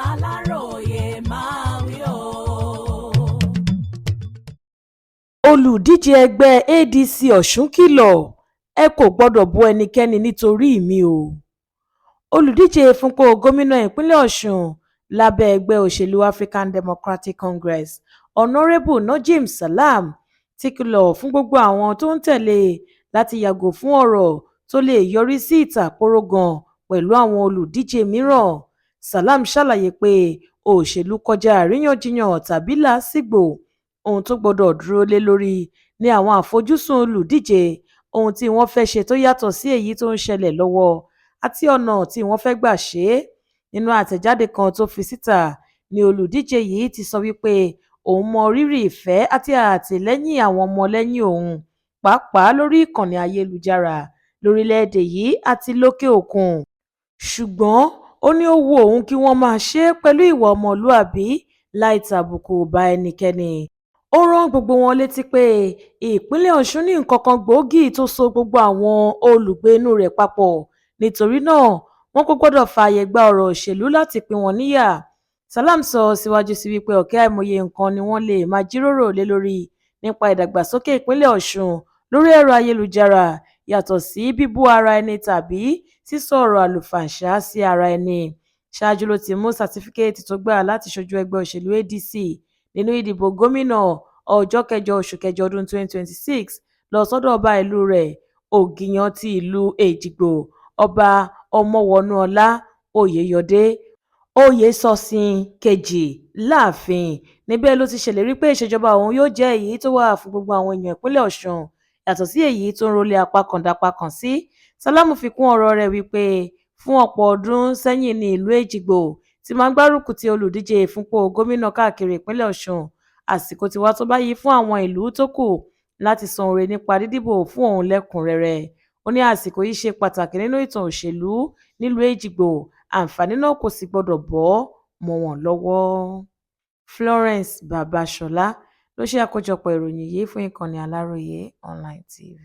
Aláròyé máa wí o. Olùdíje ẹgbẹ́ ADC Ọ̀ṣun kìlọ̀, ẹ kò gbọ́dọ̀ bú ẹnikẹ́ni nítorí mi o. Olùdíje fúnpò gómìnà ìpínlẹ̀ Ọ̀ṣun lábẹ́ ẹgbẹ́ òṣèlú African Democratic Congress Honourable Najim Salam ti kìlọ̀ fún gbogbo àwọn tó ń tẹ̀lé láti yàgò fún ọ̀rọ̀ tó lè yọrí sí ìtàkùrọ̀gàn pẹ̀lú àwọn olùdíje mìíràn. Salam ṣàlàyé pé òṣèlú kọjá àríyànjiyàn tàbí làásìgbò, ohun tó gbọ́dọ̀ dúró lé lórí ní àwọn àfojúsùn olùdíje, ohun tí wọ́n fẹ́ ṣe tó yàtọ̀ sí èyí tó ń ṣẹlẹ̀ lọ́wọ́ àti ọ̀nà tí wọ́n fẹ́ gbà ṣe é. Nínú àtẹ̀jáde kan tó fi síta ni olùdíje yìí ti sọ wípé òun mọ rírì ìfẹ́ àti àtìlẹ́yìn àwọn ọmọlẹ́yìn òun, pàápàá lórí ìkànnì ayélujára lórílẹ̀‐èdè yìí àti lókè òkun. Ṣùgbọ́n ó ní ó wu òun kí wọ́n máa ṣe é pẹ̀lú ìwà ọmọlúàbí láì tàbùkù bá ẹnikẹ́ni. Ó rán gbogbo wọn létí pé ìpínlẹ̀ Ọ̀ṣun ní nǹkan kan gbòógì tó so gbogbo àwọn olùgbé inú rẹ̀ papọ̀, nítorí náà wọn kò gbọ́dọ̀ fààyè gba ọ̀rọ̀ òṣèlú láti pín wọn níyà. Salam sọ síwájú sí wípé ọ̀kẹ́ àìmọye nǹkan ni wọ́n lè máa jíròrò lé lórí nípa ìdàgbàsókè ìpínlẹ̀ Ọ̀ṣun lórí ẹ̀rọ ayélujára yàtọ̀ sí bíbú ara ẹni tàbí sísọ ọ̀rọ̀ àlùfàǹṣá sí ara ẹni. Ṣáájú ló ti mú sátífíkẹ́ẹ̀tì tó gbà láti ṣojú ẹgbẹ́ òṣèlú ADC nínú ìdìbò gómìnà ọjọ́ 8 oṣù kẹjọ ọdún 2026 lọ sọ́dọ̀ ọba ìlú rẹ̀ Ògìyàn ti ìlú Èjìgbò, ọba Ọmọwọnúọlá Oyèyọdé Oyèsọ̀sìn kejì láàfin. Níbẹ̀ ló ti ṣèlérí pé ìṣèjọba òun yóò jẹ́ èyí tó wà fún gbogbo àwọn èèyàn ìpínlẹ̀ Ọ̀ṣun yàtọ̀ sí èyí tó ń rolé apákàndàpákàn sí. Sálámù fi kún ọ̀rọ̀ rẹ̀ wípé fún ọ̀pọ̀ ọdún sẹ́yìn ní ìlú Èjìgbò ti máa ń gbárùkù ti olùdíje fúnpò gómìnà káàkiri ìpínlẹ̀ Ọ̀ṣun. Àsìkò ti wá tó báyìí fún àwọn ìlú tó kù láti san oore nípa dídìbò fún òun lẹ́kùnrẹ́rẹ́. Ó ní àsìkò yìí ṣe pàtàkì nínú ìtàn òṣèlú nílùú Èjìgbò, àǹfààní náà kò sì gbọdọ̀ bọ́ mọ́ wọn lọ́wọ́. Florence Babasola ló ṣe àkójọpọ̀ ìròyìn yìí fún ìkànnì Aláròyé Online TV.